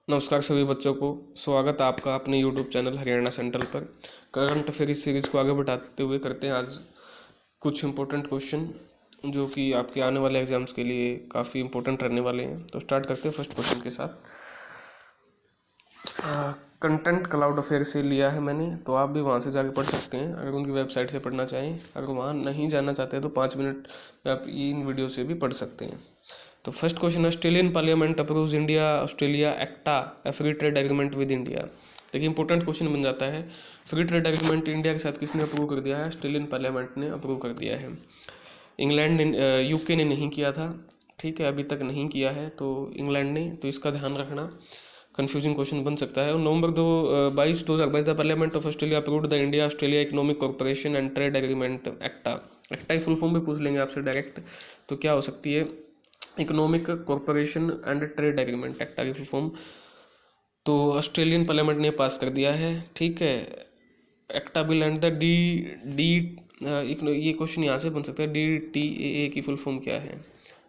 नमस्कार सभी बच्चों को। स्वागत है आपका अपने YouTube चैनल हरियाणा सेंट्रल पर। करंट अफेयर इस सीरीज को आगे बढ़ाते हुए करते हैं आज कुछ इम्पोर्टेंट क्वेश्चन जो कि आपके आने वाले एग्जाम्स के लिए काफ़ी इम्पोर्टेंट रहने वाले हैं। तो स्टार्ट करते हैं फर्स्ट क्वेश्चन के साथ। कंटेंट क्लाउड अफेयर से लिया है मैंने, तो आप भी वहाँ से जाके पढ़ सकते हैं अगर उनकी वेबसाइट से पढ़ना चाहें। अगर वहाँ नहीं जाना चाहते तो 5 मिनट आप इन वीडियो से भी पढ़ सकते हैं। तो first question, Australian parliament approves India Australia ECTA a free trade agreement with India. देखिए इंपॉर्टेंट क्वेश्चन बन जाता है। फ्री ट्रेड एग्रीमेंट इंडिया के साथ किसने अप्रूव कर दिया है? ऑस्ट्रेलियन पार्लियामेंट ने अप्रूव कर दिया है। इंग्लैंड ने, यूके ने नहीं किया था, ठीक है, अभी तक नहीं किया है, तो इंग्लैंड ने, तो इसका ध्यान रखना, कंफ्यूजिंग क्वेश्चन बन सकता है। और November 2022 the parliament of Australia approved the India Australia economic corporation and trade agreement ECTA. ECTA की फुल फॉर्म भी पूछ लेंगे आपसे डायरेक्ट, तो क्या हो सकती है? Economic corporation and trade agreement, ECTA की फुल फॉर्म। तो ऑस्ट्रेलियन पार्लियामेंट ने पास कर दिया है, ठीक है, ECTA bill and the D D ये क्वेश्चन यहाँ से बन सकता है, DTAA की फुल फॉर्म क्या है?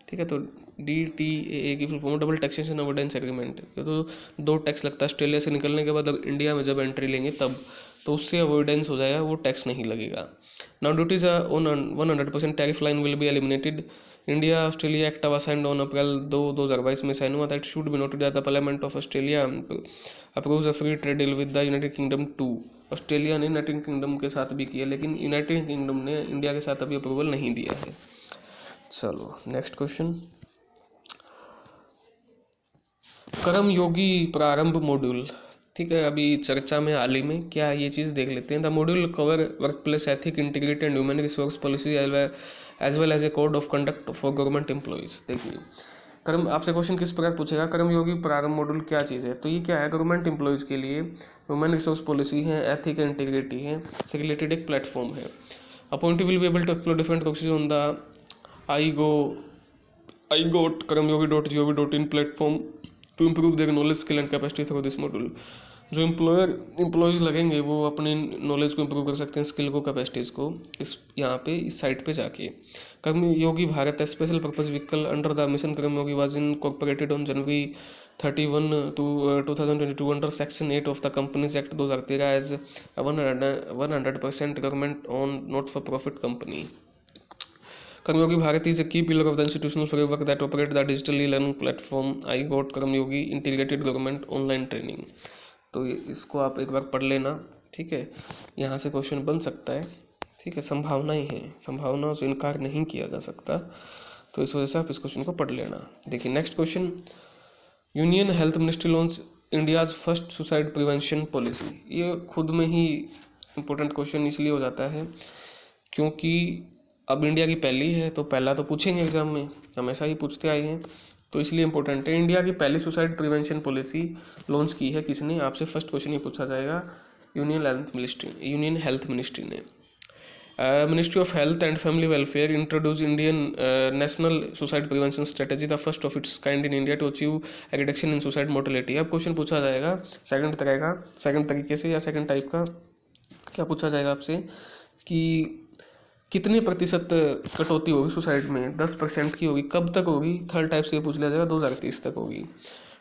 ठीक है, तो DTAA की full form double taxation avoidance agreement. तो दो टैक्स लगता है ऑस्ट्रेलिया से निकलने के बाद, अगर इंडिया में जब एंट्री लेंगे तब, तो उससे अवॉइडेंस हो जाएगा, वो टैक्स नहीं लगेगा। Now duties on 100% tariff line will be eliminated. India Australia act was signed on April 2022 में साइन हुआ। That should be noted that the parliament of Australia approves a free trade deal with the United Kingdom too. Australia ने United Kingdom के साथ भी किया, लेकिन United kingdom ने India के साथ अभी अप्रूवल नहीं दिया है। चलो नेक्स्ट क्वेश्चन, कर्म योगी प्रारंभ मॉड्यूल, ठीक है, अभी चर्चा में हाल ही में, क्या ये चीज़ देख लेते हैं। The module cover workplace ethic, integrity and human resource policy as well as a code of conduct for government employees. देखिए कर्म, आपसे क्वेश्चन किस प्रकार पूछेगा, कर्मयोगी प्रारंभ मॉड्यूल क्या चीज़ है? तो ये क्या है? गवर्नमेंट एम्प्लॉइज के लिए ह्यूमन रिसोर्स पॉलिसी है, एथिक एंड इंटीग्रिटी है, से रिलेटेड एक प्लेटफॉर्म है। Appointee will be able to explore different courses on the iGOT कर्मयोगी.gov.in platform to improve their knowledge skill and capacity through this module. जो employees लगेंगे वो अपनी नॉलेज को इम्प्रूव कर सकते हैं, स्किल को, कैपेसिटीज़ को, इस यहाँ पे इस साइट पे जाके। Karmayogi Bharat special purpose vehicle under the mission Karmayogi was incorporated on January 31 2022 under section 8 of the companies act 2013 as 100% government own not for profit company. Karmayogi Bharat is a key pillar of the institutional framework that operate the digital e-learning platform I got Karmayogi integrated government online training. तो इसको आप एक बार पढ़ लेना, ठीक है, यहाँ से क्वेश्चन बन सकता है, ठीक है, संभावनाएं हैं, संभावनाओं से इनकार नहीं किया जा सकता, तो इस वजह से आप इस क्वेश्चन को पढ़ लेना। देखिए next question, union health ministry launch India's first suicide prevention policy. ये खुद में ही इंपॉर्टेंट क्वेश्चन इसलिए हो जाता है क्योंकि अब इंडिया की पहली है, तो पहला तो पूछेंगे एग्जाम में, हमेशा ही पूछते आए हैं, तो इसलिए इंपॉर्टेंट है। इंडिया की पहली सुसाइड प्रिवेंशन पॉलिसी लॉन्च की है किसने? आपसे फर्स्ट क्वेश्चन ये पूछा जाएगा, यूनियन हेल्थ मिनिस्ट्री ने। Ministry of health and family welfare introduce Indian national suicide prevention strategy, the first of its kind in India to achieve a reduction in suicide mortality. अब question पूछा जाएगा second तरीके से या second type का, क्या पूछा जाएगा आपसे कि कितने प्रतिशत कटौती होगी सुसाइड में? 10% की होगी, कब तक होगी? थर्ड टाइप से पूछ लिया जाएगा, 2030 तक होगी।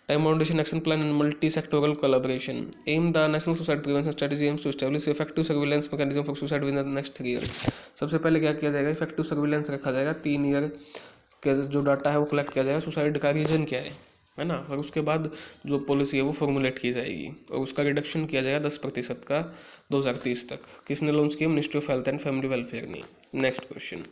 Time boundation action plan and multi sectoral collaboration aim the national suicide prevention strategy aims to establish effective surveillance mechanism for suicide within the next 3 year. सबसे पहले क्या किया जाएगा? इफेक्टिव सर्विलेंस रखा जाएगा, 3 ईयर के जो डाटा है वो कलेक्ट किया जाएगा, सुसाइड का रीजन क्या है ना, और उसके बाद जो पॉलिसी है वो फॉर्मुलेट की जाएगी और उसका रिडक्शन किया जाएगा 10% का 2030 तक। किसने लॉन्च किया? Ministry of health and family welfare ने। Next question,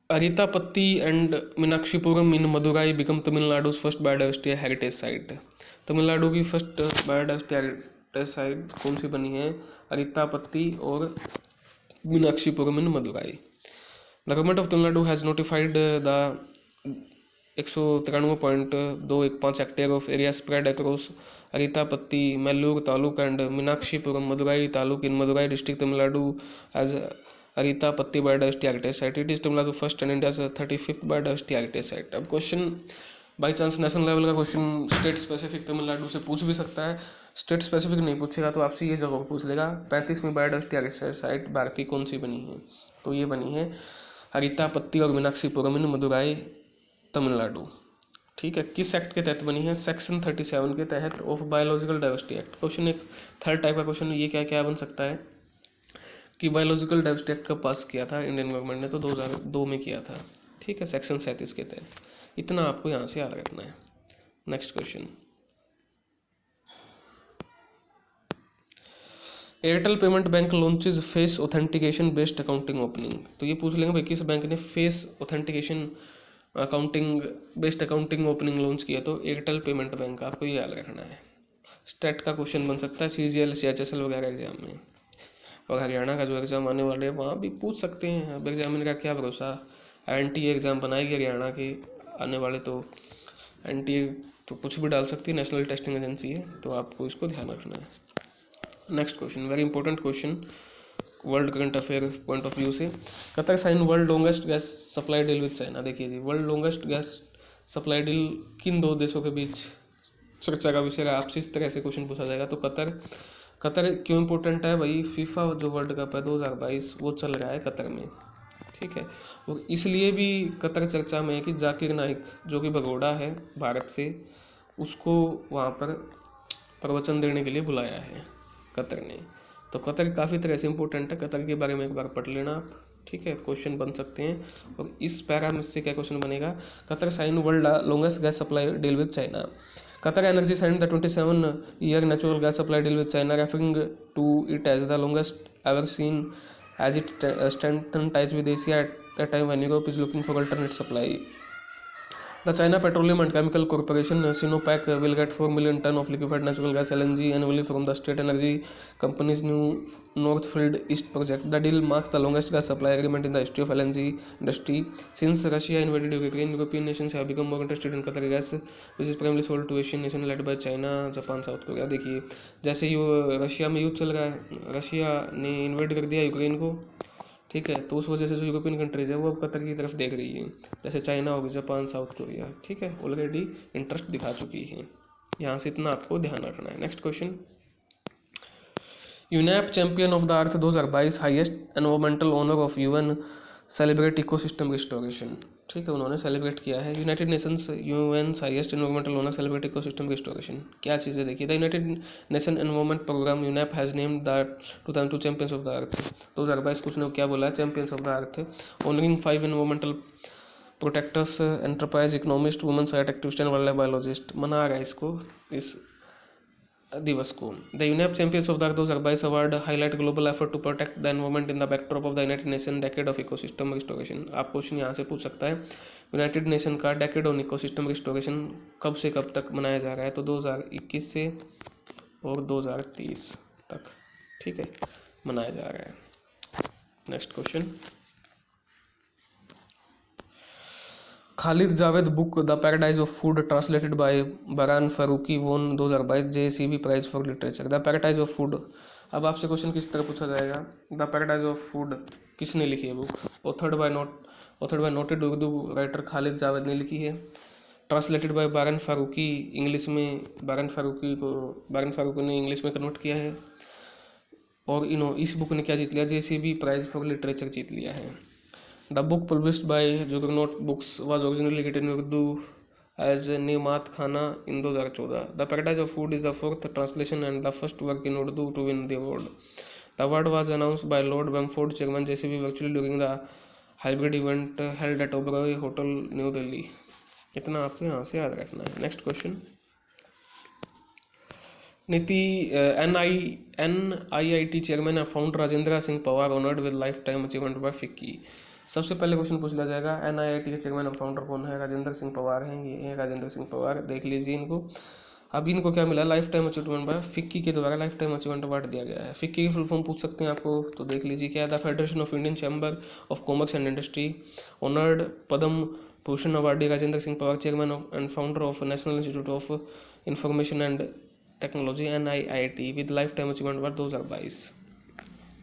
Arittapatti and Meenakshipuram in Madurai become Tamil Nadu's first biodiversity heritage site. Tamil Nadu की फर्स्ट बायोडाइवर्सिटी हेरिटेज साइट कौन सी बनी है? अरितापत्ती और Meenakshipuram in Madurai. The government of Tamil Nadu has notified the 193.215 hectare of area spread across Arittapatti Melur taluk and Meenakshipuram Madurai taluk in Madurai district Tamil Nadu as Arittapatti biodiversity heritage site. It is Tamil Nadu first and India's 35th biodiversity heritage site. अब question by chance national level का question state specific Tamil Nadu से पूछ भी सकता है, state specific नहीं पूछेगा तो आपसे ये जगह पूछ लेगा 35वीं बायोडाइवर्सिटी हेरिटेज साइट भारतीय कौन सी बनी है? तो ये बनी है अरितापत्ती और मीनाक्षीपुरम इन मदुराई तमिलनाडु। ठीक है, किस एक्ट के तहत बनी है? सेक्शन 37 के तहत of biological diversity act. Question एक थर्ड टाइप का क्वेश्चन ये क्या क्या बन सकता है कि बायोलॉजिकल डाइवर्सिटी एक्ट कब पास किया था इंडियन गवर्नमेंट ने? तो 2002 में किया था। ठीक है, सेक्शन 37 के तहत। इतना आपको यहाँ से याद रखना है। Next question, Airtel payment bank launches face authentication based accounting opening. तो ये पूछ लेंगे भाई किस बैंक ने face authentication accounting based accounting opening launch किया? तो एयरटेल पेमेंट बैंक, आपको ये याद रखना है। स्टेट का क्वेश्चन बन सकता है CGL CHSL वगैरह एग्जाम में, और हरियाणा का जो एग्ज़ाम आने वाले हैं वहाँ भी पूछ सकते हैं। अब एग्जामिनर का क्या भरोसा, NTA एग्ज़ाम बनाएगी हरियाणा के आने वाले, तो NTA तो कुछ भी डाल सकती है, नेशनल टेस्टिंग एजेंसी है, तो आपको इसको ध्यान रखना है। Next question, very important question world current affair point of view से। Qatar sign world longest gas supply deal with China. देखिए जी, world longest gas supply deal किन दो देशों के बीच चर्चा का विषय है? आपसे इस तरह से क्वेश्चन पूछा जाएगा तो कतर क्यों इंपॉर्टेंट है भाई? फीफा जो वर्ल्ड कप है 2022 वो चल रहा है कतर में। ठीक है, और इसलिए भी कतर चर्चा में है कि जाकिर नाइक जो कि भगोड़ा है भारत से, उसको वहाँ पर प्रवचन देने के लिए बुलाया है कतर ने। तो कतर काफ़ी तरह से इंपॉर्टेंट है, कतर के बारे में एक बार पढ़ लेना आप। ठीक है, क्वेश्चन बन सकते हैं। और इस पैरा में से क्या क्वेश्चन बनेगा? Qatar sign world longest gas supply deal with China. Qatar Energy signed the 27-year natural gas supply deal with China, referring to it as the longest ever seen, as it strengthened ties with Asia at a time when Europe is looking for alternate supply. The China Petroleum and Chemical Corporation Sinopec will get 4 million ton of liquefied natural gas LNG annually from the state energy company's new Northfield East project. The deal marks the longest gas supply agreement in the history of LNG industry. Since Russia invaded Ukraine, European nations have become more interested in Qatar gas, which is primarily sold to Asian nations led by China, Japan, South Korea. देखिए, जैसे ये Russia में युद्ध चल रहा है, Russia ने invade कर दिया यूक्रेन को, ठीक है, तो उस वजह से जो यूरोपियन कंट्रीज है वो अब कतर की तरफ देख रही है, जैसे चाइना हो गई, जापान, साउथ कोरिया। ठीक है, ऑलरेडी इंटरेस्ट दिखा चुकी है। यहाँ से इतना आपको ध्यान रखना है। Next question, UNEP champion of the earth 2022 highest environmental honour of UN celebrate ecosystem restoration. ठीक है, उन्होंने सेलिब्रेट किया है United Nations UN highest environmental honour celebrate ecosystem restoration. क्या चीज़ें देखिए, the United Nation environment programme UNEP has named the 2002 champions of the earth. 2022 कुछ ने क्या बोला है? Champions of the earth, honouring 5 environmental protectors, enterprise economist, women's right activist and wild life biologist मना रहा है इसको, इस दिवस को। The UNEP champions of the earth 2022 award highlight global effort to protect the environment in the backdrop of the United Nation decade of ecosystem restoration. आप question यहाँ से पूछ सकता है, यूनाइटेड नेशन का डेकेड ऑन इकोसिस्टम रिस्टोरेशन कब से कब तक मनाया जा रहा है? तो 2021 से और 2030 तक, ठीक है, मनाया जा रहा है। Next question, Khalid Jawed book the paradise of food translated by Baran Farooqui won 2022 JCB prize for literature. The paradise of food, अब आपसे क्वेश्चन किस तरह पूछा जाएगा? द पैराडाइज ऑफ फूड किसने लिखी है book? Authored bye noted Urdu writer Khalid Javed ने लिखी है। ट्रांसलेटेड बाय बारन फारूकी, इंग्लिश में बारन फारूकी ने इंग्लिश में कन्वर्ट किया है। और इस बुक ने क्या जीत लिया? JCB प्राइज फॉर लिटरेचर जीत लिया है। The book published by Juggernaut Books was originally written in Urdu as Nemat Khana in 2014. The Paradise of Food is the fourth translation and the first work in Urdu to win the award. The award was announced by Lord Bamford, Chairman JCB, virtually during the hybrid event held at Oberoi Hotel, New Delhi. इतना आपको यहाँ से याद रखना है। Next question, NIIT chairman and founder Rajendra Singh Pawar honoured with lifetime achievement by FICCI. सबसे पहले question पूछ लिया जाएगा, NIIT के चेयरमैन और फाउंडर कौन है? राजेंद्र सिंह पवार हैं, ये हैं राजेंद्र सिंह पवार, देख लीजिए इनको। अब इनको क्या मिला? Lifetime achievement by FICCI के द्वारा लाइफ टाइम अचीवमेंट अवार्ड दिया गया है। फिक्की की फुल फॉर्म पूछ सकते हैं आपको, तो देख लीजिए क्या है? The federation of Indian chamber of commerce and industry. Honoured Padma Bhushan awardee Rajendra Singh Pawar, chairman and founder of national institute of information and technology NIIT with lifetime achievement award 2022।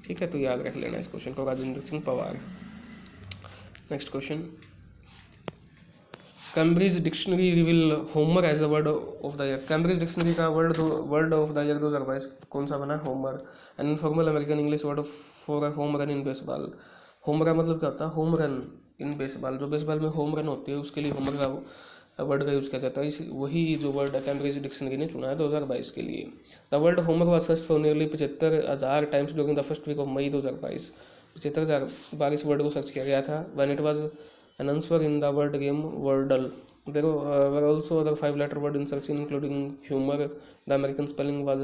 ठीक है, तो याद रख लेना इस क्वेश्चन को, Rajendra Singh Pawar. Next question, Cambridge dictionary reveal homer as a word of the year. Cambridge dictionary का word of the year 2022 कौन सा बना? Homer. An informal American English word for home run in baseball. Home का मतलब क्या होता है? होम रन इन बेसबॉल, जो बेसबॉल में होम रन होती है उसके लिए होमर का वर्ड का यूज़ किया जाता है। इस वही जो वर्ड है कैम्ब्रिज डिक्शनरी ने चुना है 2022 के लिए। The word homework was search for nearly 75,000 times during the first week of May 2022। 75,000 बार इस वर्ड को सर्च किया गया था। When it was an answer in the word game Wordle. There were also other 5-letter word in search including humor. The American spelling was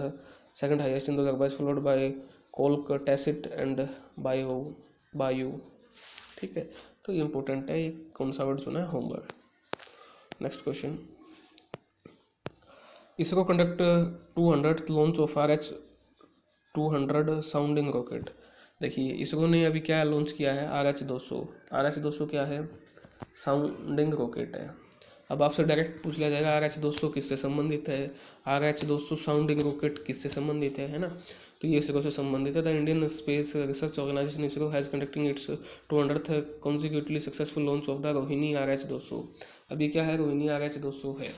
second highest in 2022 followed by Colk, Tacit and Bayou. ठीक है, तो ये important है। ये कौन सा word चुना है? Homework. Next question, ISRO conduct 200th launch of RH-200 sounding rocket. देखिए इसरो ने अभी क्या लॉन्च किया है? RH-200। RH-200 क्या है? साउंडिंग रॉकेट है। अब आपसे डायरेक्ट पूछ लिया जाएगा RH-200 किससे संबंधित है? RH-200 साउंडिंग रॉकेट किससे संबंधित है ना? तो ये इसरो से संबंधित है। The Indian space research organisation ISRO has conducting its 200th consecutively successful launch of the Rohini RH-200। अभी क्या है? रोहिणी RH-200 है।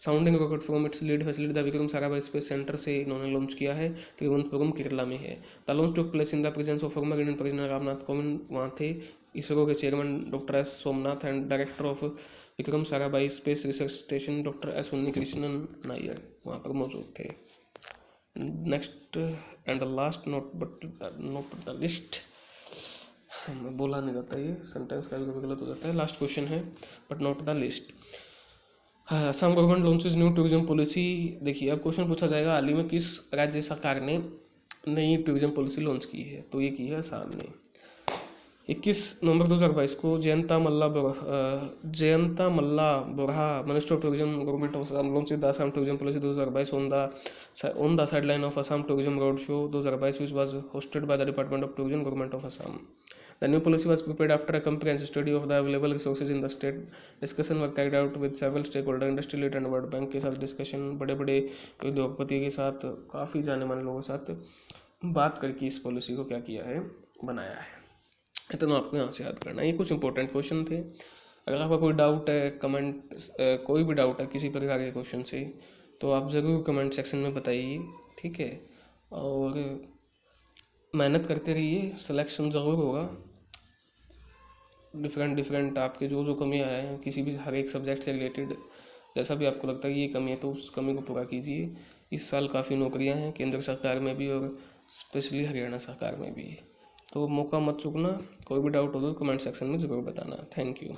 Sounding rocket from its lead facility the Vikram Sarabhai space centre से इन्होंने लॉन्च किया है। तिरुवनंतपुरम केरला में है। The launch took place in the presence of former Indian president Ramnath Kovind. वहाँ थे इसरो के chairman doctor S Somnath and director of Vikram Sarabhai space research station doctor S Unnikrishnan Nair वहाँ पर मौजूद थे। Next and last note but the list, बोला नहीं जाता, ये सेंटेंस का भी गलत हो जाता है। लास्ट क्वेश्चन है but not the list. Assam government launches new tourism policy. देखिए अब क्वेश्चन पूछा जाएगा हाल ही में किस राज्य सरकार ने नई टूरिज्म पॉलिसी लॉन्च की है? तो ये की है असम ने। 21 नवंबर 2022 को Jayanta Malla Baruah minister of tourism government of Assam launch the Assam tourism policy 2022 on the sideline of Assam tourism road show 2022 which was hosted by the Department of Tourism Government of Assam. The new policy was prepared after a comprehensive study of the available resources in the state. Discussion were carried out with several stakeholders, industry leader and World Bank के साथ discussion, बड़े बड़े उद्योगपति के साथ, काफ़ी जाने माने लोगों के साथ बात करके इस पॉलिसी को क्या किया है? बनाया है। इतना आपको यहाँ से याद करना है। ये कुछ इंपॉर्टेंट क्वेश्चन थे। अगर आपका कोई डाउट है, कमेंट कोई भी डाउट है किसी प्रकार के क्वेश्चन से, तो आप ज़रूर कमेंट सेक्शन में बताइए, ठीक है? और मेहनत करते रहिए, सिलेक्शन ज़रूर होगा। डिफरेंट आपके जो कमियां हैं किसी भी हर एक सब्जेक्ट से रिलेटेड, जैसा भी आपको लगता है ये कमी है तो उस कमी को पूरा कीजिए। इस साल काफ़ी नौकरियां हैं केंद्र सरकार में भी और स्पेशली हरियाणा सरकार में भी, तो मौका मत चूकना। कोई भी डाउट हो तो कमेंट सेक्शन में ज़रूर बताना। Thank you.